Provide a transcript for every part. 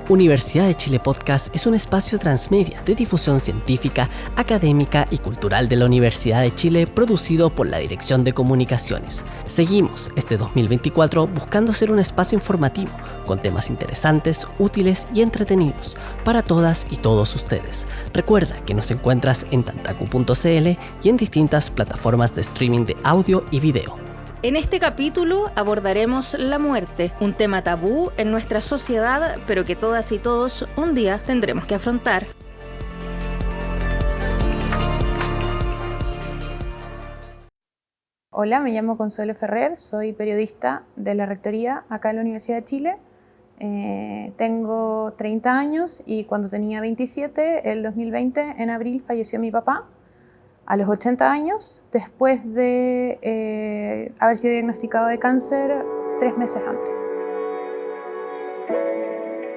Universidad de Chile Podcast es un espacio transmedia de difusión científica, académica y cultural de la Universidad de Chile, producido por la Dirección de Comunicaciones. Seguimos este 2024 buscando ser un espacio informativo, con temas interesantes, útiles y entretenidos para todas y todos ustedes. Recuerda que nos encuentras en tantaku.cl y en distintas plataformas de streaming de audio y video. En este capítulo abordaremos la muerte, un tema tabú en nuestra sociedad, pero que todas y todos un día tendremos que afrontar. Hola, me llamo Consuelo Ferrer, soy periodista de la Rectoría acá en la Universidad de Chile. Tengo 30 años y cuando tenía 27, el 2020, en abril, falleció mi papá. A los 80 años, después de haber sido diagnosticado de cáncer 3 meses antes.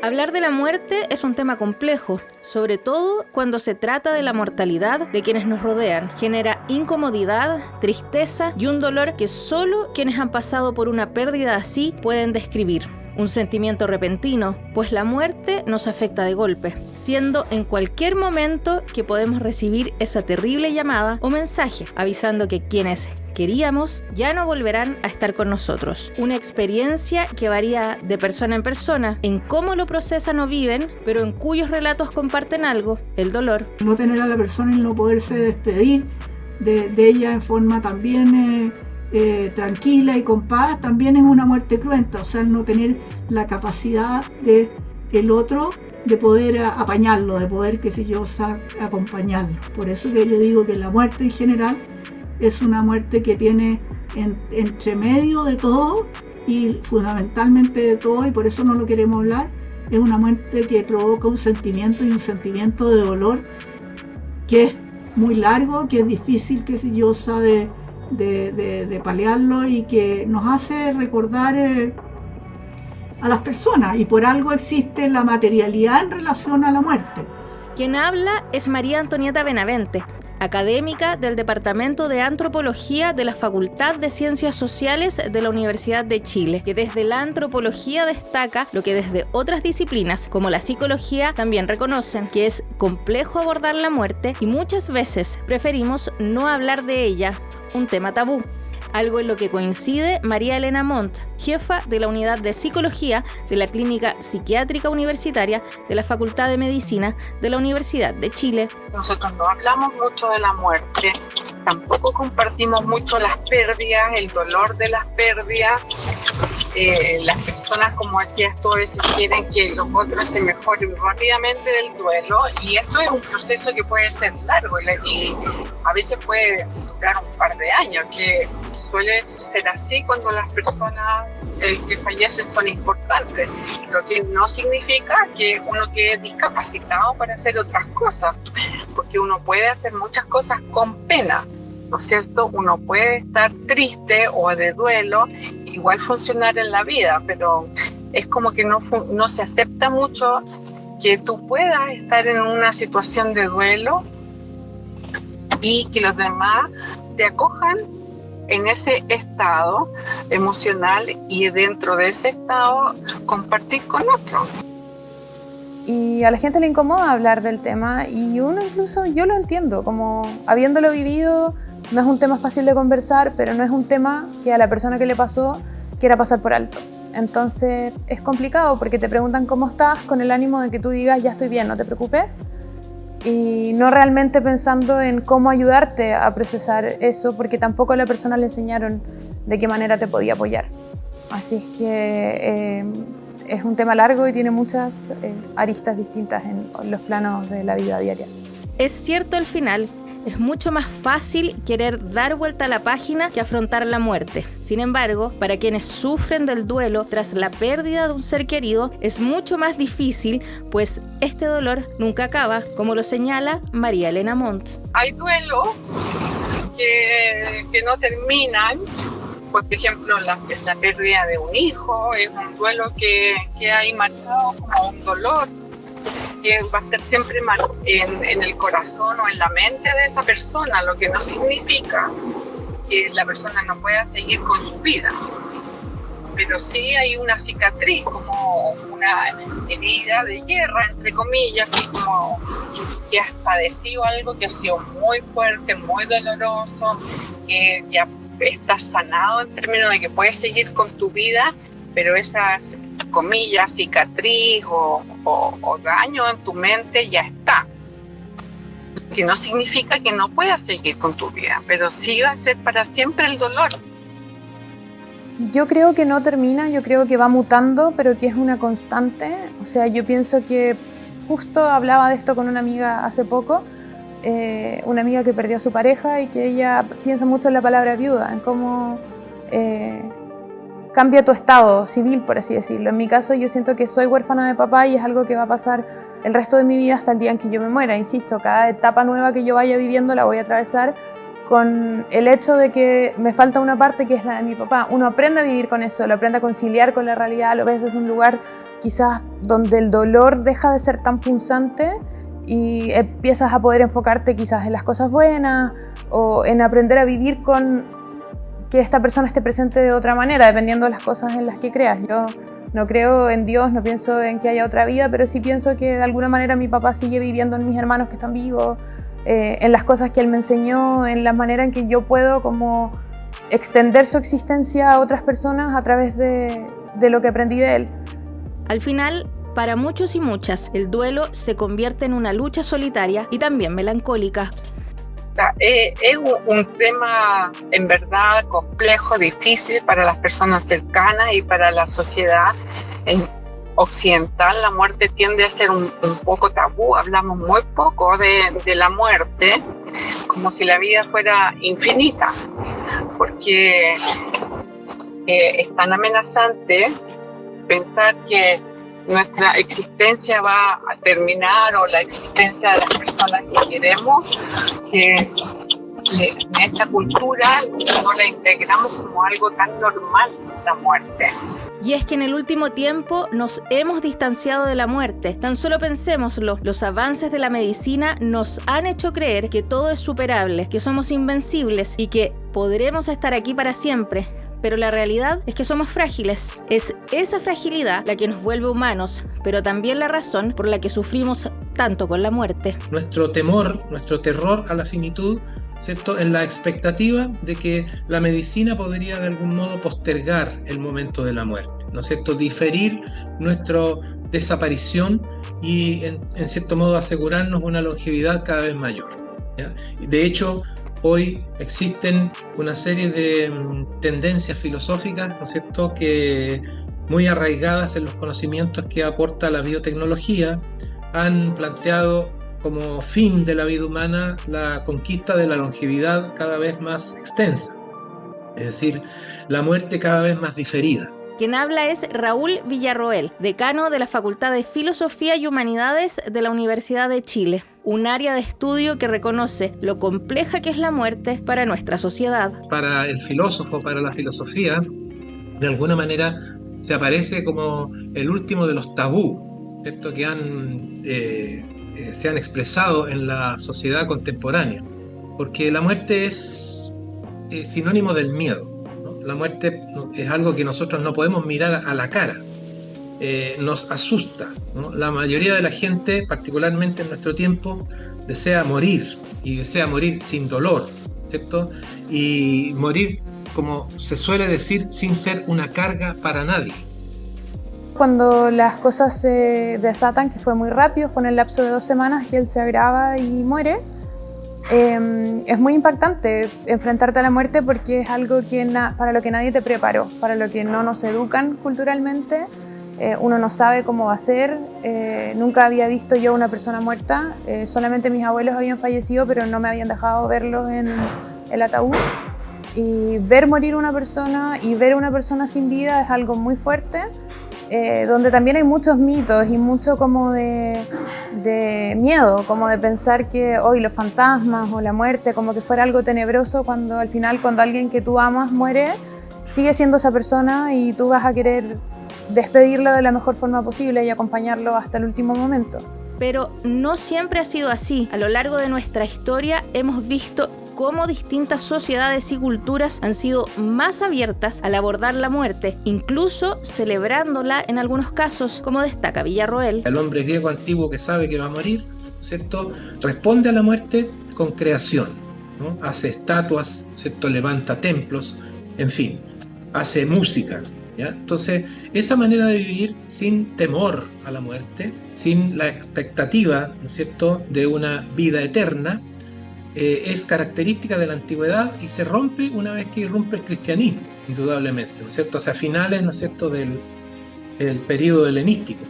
Hablar de la muerte es un tema complejo, sobre todo cuando se trata de la mortalidad de quienes nos rodean. Genera incomodidad, tristeza y un dolor que solo quienes han pasado por una pérdida así pueden describir. Un sentimiento repentino, pues la muerte nos afecta de golpe, siendo en cualquier momento que podemos recibir esa terrible llamada o mensaje, avisando que quienes queríamos ya no volverán a estar con nosotros. Una experiencia que varía de persona en persona, en cómo lo procesan o viven, pero en cuyos relatos comparten algo, el dolor. No tener a la persona y no poderse despedir de ella en forma también tranquila y con paz, también es una muerte cruenta, o sea, no tener la capacidad del otro de poder apañarlo, de poder, acompañarlo. Por eso que yo digo que la muerte en general es una muerte que tiene entre medio de todo y fundamentalmente de todo, y por eso no lo queremos hablar. Es una muerte que provoca un sentimiento y un sentimiento de dolor que es muy largo, que es difícil, de paliarlo, y que nos hace recordar a las personas, y por algo existe la materialidad en relación a la muerte. Quien habla es María Antonieta Benavente, académica del Departamento de Antropología de la Facultad de Ciencias Sociales de la Universidad de Chile, que desde la antropología destaca lo que desde otras disciplinas, como la psicología, también reconocen, que es complejo abordar la muerte y muchas veces preferimos no hablar de ella, un tema tabú. Algo en lo que coincide María Elena Montt, jefa de la Unidad de Psicología de la Clínica Psiquiátrica Universitaria de la Facultad de Medicina de la Universidad de Chile. Nosotros no hablamos mucho de la muerte, tampoco compartimos mucho las pérdidas, el dolor de las pérdidas. Las personas, como decías tú, a veces quieren que los otros se mejoren rápidamente del duelo, y esto es un proceso que puede ser largo y a veces puede durar un par de años, que suele ser así cuando las personas que fallecen son importantes, lo que no significa que uno quede discapacitado para hacer otras cosas, porque uno puede hacer muchas cosas con pena, ¿no es cierto? Uno puede estar triste o de duelo, igual funcionar en la vida, pero es como que no se acepta mucho que tú puedas estar en una situación de duelo y que los demás te acojan en ese estado emocional, y dentro de ese estado compartir con otros. Y a la gente le incomoda hablar del tema, y uno incluso, yo lo entiendo, como habiéndolo vivido, no es un tema fácil de conversar, pero no es un tema que a la persona que le pasó quiera pasar por alto. Entonces es complicado porque te preguntan cómo estás, con el ánimo de que tú digas ya estoy bien, no te preocupes, y no realmente pensando en cómo ayudarte a procesar eso, porque tampoco a la persona le enseñaron de qué manera te podía apoyar. Así es que es un tema largo y tiene muchas aristas distintas en los planos de la vida diaria. Es cierto, al final es mucho más fácil querer dar vuelta a la página que afrontar la muerte. Sin embargo, para quienes sufren del duelo tras la pérdida de un ser querido, es mucho más difícil, pues este dolor nunca acaba, como lo señala María Elena Montt. Hay duelos que no terminan. Por ejemplo, la pérdida de un hijo es un duelo que hay marcado como un dolor, que va a estar siempre en el corazón o en la mente de esa persona, lo que no significa que la persona no pueda seguir con su vida. pero sí hay una cicatriz, como una herida de guerra, entre comillas, y como que has padecido algo que ha sido muy fuerte, muy doloroso, que ya estás sanado en términos de que puedes seguir con tu vida, pero esas comillas, cicatriz o daño en tu mente ya está. Que no significa que no puedas seguir con tu vida, pero sí va a ser para siempre el dolor. Yo creo que no termina, yo creo que va mutando, pero que es una constante. O sea, yo pienso que justo hablaba de esto con una amiga hace poco, una amiga que perdió a su pareja y que ella piensa mucho en la palabra viuda, en cómo cambia tu estado civil, por así decirlo. En mi caso, yo siento que soy huérfana de papá y es algo que va a pasar el resto de mi vida hasta el día en que yo me muera. Insisto, cada etapa nueva que yo vaya viviendo la voy a atravesar con el hecho de que me falta una parte que es la de mi papá. Uno aprende a vivir con eso, lo aprende a conciliar con la realidad, lo ves desde un lugar quizás donde el dolor deja de ser tan punzante y empiezas a poder enfocarte quizás en las cosas buenas o en aprender a vivir con que esta persona esté presente de otra manera, dependiendo de las cosas en las que creas. Yo no creo en Dios, no pienso en que haya otra vida, pero sí pienso que de alguna manera mi papá sigue viviendo en mis hermanos que están vivos, en las cosas que él me enseñó, en la manera en que yo puedo como extender su existencia a otras personas a través de lo que aprendí de él. Al final, para muchos y muchas, el duelo se convierte en una lucha solitaria y también melancólica. Es un tema en verdad complejo, difícil para las personas cercanas y para la sociedad occidental. La muerte tiende a ser un poco tabú, hablamos muy poco de la muerte, como si la vida fuera infinita, porque es tan amenazante pensar que nuestra existencia va a terminar o la existencia de las personas que queremos, que en esta cultura no la integramos como algo tan normal, la muerte. Y es que en el último tiempo nos hemos distanciado de la muerte. Tan solo pensémoslo, los avances de la medicina nos han hecho creer que todo es superable, que somos invencibles y que podremos estar aquí para siempre. Pero la realidad es que somos frágiles. Es esa fragilidad la que nos vuelve humanos, pero también la razón por la que sufrimos tanto con la muerte. Nuestro temor, nuestro terror a la finitud, ¿cierto?, en la expectativa de que la medicina podría de algún modo postergar el momento de la muerte, ¿no es cierto?, diferir nuestra desaparición y en cierto modo asegurarnos una longevidad cada vez mayor, ¿ya? De hecho, hoy existen una serie de tendencias filosóficas, ¿no es cierto?, que muy arraigadas en los conocimientos que aporta la biotecnología, han planteado como fin de la vida humana la conquista de la longevidad cada vez más extensa, es decir, la muerte cada vez más diferida. Quien habla es Raúl Villarroel, decano de la Facultad de Filosofía y Humanidades de la Universidad de Chile, un área de estudio que reconoce lo compleja que es la muerte para nuestra sociedad. Para el filósofo, para la filosofía, de alguna manera se aparece como el último de los tabú, ¿cierto?, que se han expresado en la sociedad contemporánea, porque la muerte es sinónimo del miedo, ¿no? La muerte es algo que nosotros no podemos mirar a la cara, nos asusta, ¿no? La mayoría de la gente, particularmente en nuestro tiempo, desea morir y desea morir sin dolor, ¿cierto? Y morir, como se suele decir, sin ser una carga para nadie. Cuando las cosas se desatan, que fue muy rápido, fue en el lapso de 2 semanas que él se agrava y muere, es muy impactante enfrentarte a la muerte porque es algo que para lo que nadie te preparó, para lo que no nos educan culturalmente. Uno no sabe cómo va a ser. Nunca había visto yo una persona muerta, solamente mis abuelos habían fallecido, pero no me habían dejado verlos en el ataúd. Y ver morir una persona y ver una persona sin vida es algo muy fuerte, donde también hay muchos mitos y mucho como de miedo, como de pensar que hoy los fantasmas o la muerte como que fuera algo tenebroso, cuando al final cuando alguien que tú amas muere, sigue siendo esa persona y tú vas a querer despedirlo de la mejor forma posible y acompañarlo hasta el último momento. Pero no siempre ha sido así. A lo largo de nuestra historia hemos visto cómo distintas sociedades y culturas han sido más abiertas al abordar la muerte, incluso celebrándola en algunos casos, como destaca Villarroel. El hombre griego antiguo que sabe que va a morir, ¿cierto?, responde a la muerte con creación, ¿no? Hace estatuas, ¿cierto?, levanta templos, en fin, hace música, ¿ya? Entonces, esa manera de vivir sin temor a la muerte, sin la expectativa, ¿no es cierto?, de una vida eterna, es característica de la antigüedad y se rompe una vez que irrumpe el cristianismo, indudablemente, ¿no es cierto?, hacia finales, ¿no es cierto?, del periodo helenístico.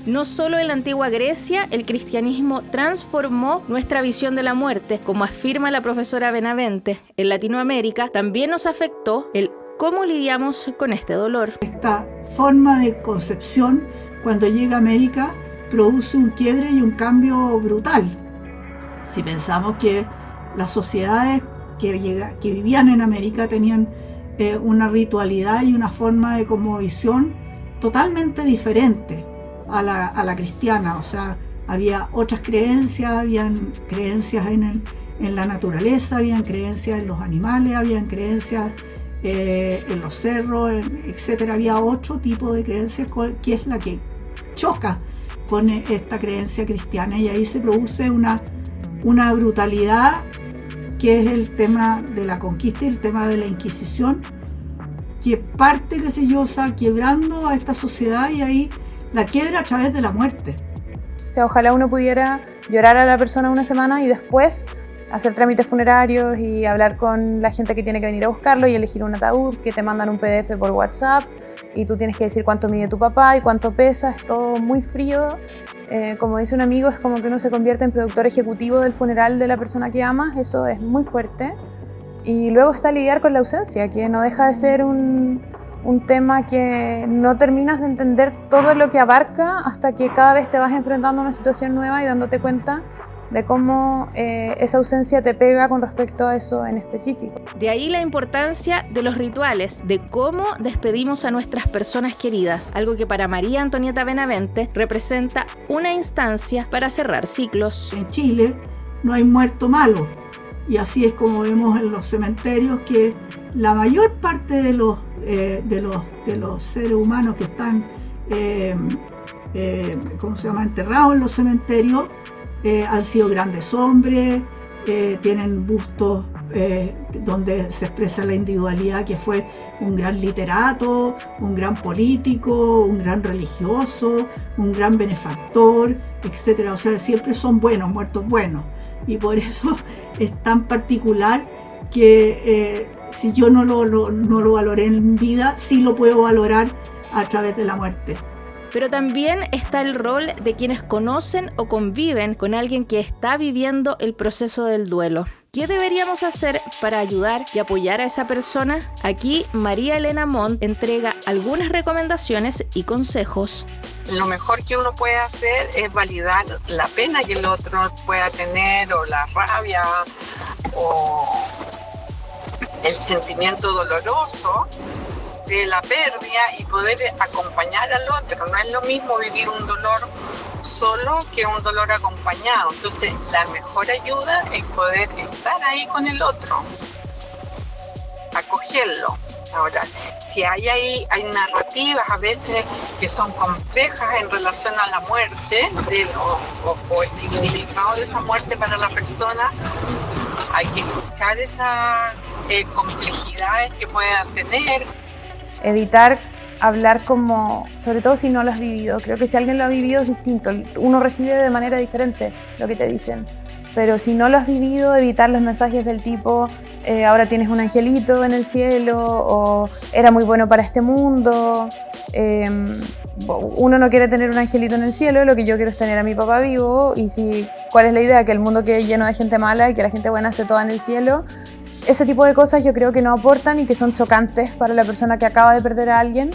No solo en la antigua Grecia, el cristianismo transformó nuestra visión de la muerte, como afirma la profesora Benavente. En Latinoamérica también nos afectó el cómo lidiamos con este dolor. Esta forma de concepción, cuando llega a América, produce un quiebre y un cambio brutal. Si pensamos que las sociedades que vivían en América tenían una ritualidad y una forma de cosmovisión totalmente diferente a la cristiana, o sea, había otras creencias, habían creencias en la naturaleza, habían creencias en los animales, habían creencias en los cerros, etcétera. Había otro tipo de creencias que es la que choca con esta creencia cristiana, y ahí se produce una brutalidad que es el tema de la conquista y el tema de la Inquisición, que parte, qué sé yo, o sea, quebrando a esta sociedad, y ahí la quiebra a través de la muerte. O sea, ojalá uno pudiera llorar a la persona una semana y después hacer trámites funerarios y hablar con la gente que tiene que venir a buscarlo y elegir un ataúd, que te mandan un PDF por WhatsApp y tú tienes que decir cuánto mide tu papá y cuánto pesa. Es todo muy frío. Como dice un amigo, es como que uno se convierte en productor ejecutivo del funeral de la persona que amas. Eso es muy fuerte. Y luego está lidiar con la ausencia, que no deja de ser un tema que no terminas de entender todo lo que abarca hasta que cada vez te vas enfrentando a una situación nueva y dándote cuenta de cómo esa ausencia te pega con respecto a eso en específico. De ahí la importancia de los rituales, de cómo despedimos a nuestras personas queridas, algo que para María Antonieta Benavente representa una instancia para cerrar ciclos. En Chile no hay muerto malo, y así es como vemos en los cementerios que la mayor parte de los seres humanos que están enterrados en los cementerios han sido grandes hombres, tienen bustos donde se expresa la individualidad, que fue un gran literato, un gran político, un gran religioso, un gran benefactor, etc. O sea, siempre son buenos, muertos buenos. Y por eso es tan particular que si yo no lo valoré en vida, sí lo puedo valorar a través de la muerte. Pero también está el rol de quienes conocen o conviven con alguien que está viviendo el proceso del duelo. ¿Qué deberíamos hacer para ayudar y apoyar a esa persona? Aquí María Elena Montt entrega algunas recomendaciones y consejos. Lo mejor que uno puede hacer es validar la pena que el otro pueda tener, o la rabia, o el sentimiento doloroso de la pérdida, y poder acompañar al otro. No es lo mismo vivir un dolor solo que un dolor acompañado. Entonces, la mejor ayuda es poder estar ahí con el otro, acogerlo. Ahora, si hay narrativas a veces que son complejas en relación a la muerte o el significado de esa muerte para la persona, hay que escuchar esas complejidades que puedan tener. Evitar hablar como, sobre todo si no lo has vivido. Creo que si alguien lo ha vivido es distinto. Uno recibe de manera diferente lo que te dicen. Pero si no lo has vivido, evitar los mensajes del tipo ahora tienes un angelito en el cielo, o era muy bueno para este mundo. Uno no quiere tener un angelito en el cielo, lo que yo quiero es tener a mi papá vivo. Y ¿cuál es la idea? Que el mundo quede lleno de gente mala y que la gente buena esté toda en el cielo. Ese tipo de cosas yo creo que no aportan y que son chocantes para la persona que acaba de perder a alguien.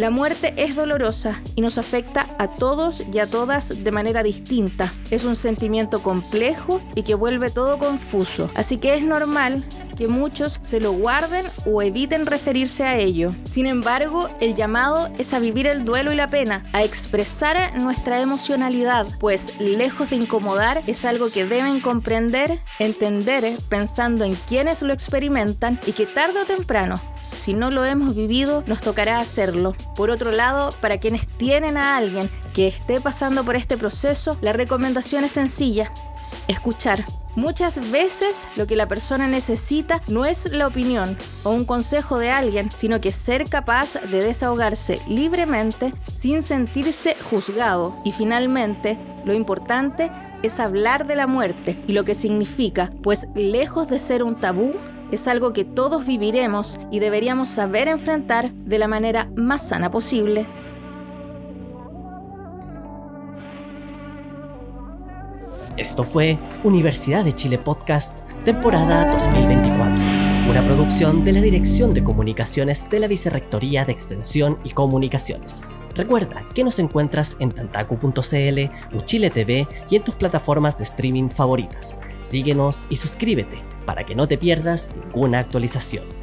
La muerte es dolorosa y nos afecta a todos y a todas de manera distinta. Es un sentimiento complejo y que vuelve todo confuso, así que es normal que muchos se lo guarden o eviten referirse a ello. Sin embargo, el llamado es a vivir el duelo y la pena, a expresar nuestra emocionalidad, pues lejos de incomodar, es algo que deben comprender, entender, pensando en quienes lo experimentan y que tarde o temprano, si no lo hemos vivido, nos tocará hacerlo. Por otro lado, para quienes tienen a alguien que esté pasando por este proceso, la recomendación es sencilla: escuchar. Muchas veces lo que la persona necesita no es la opinión o un consejo de alguien, sino que ser capaz de desahogarse libremente sin sentirse juzgado. Y finalmente, lo importante es hablar de la muerte y lo que significa, pues lejos de ser un tabú, es algo que todos viviremos y deberíamos saber enfrentar de la manera más sana posible. Esto fue Universidad de Chile Podcast, temporada 2024, una producción de la Dirección de Comunicaciones de la Vicerrectoría de Extensión y Comunicaciones. Recuerda que nos encuentras en tantaku.cl, Uchile TV y en tus plataformas de streaming favoritas. Síguenos y suscríbete para que no te pierdas ninguna actualización.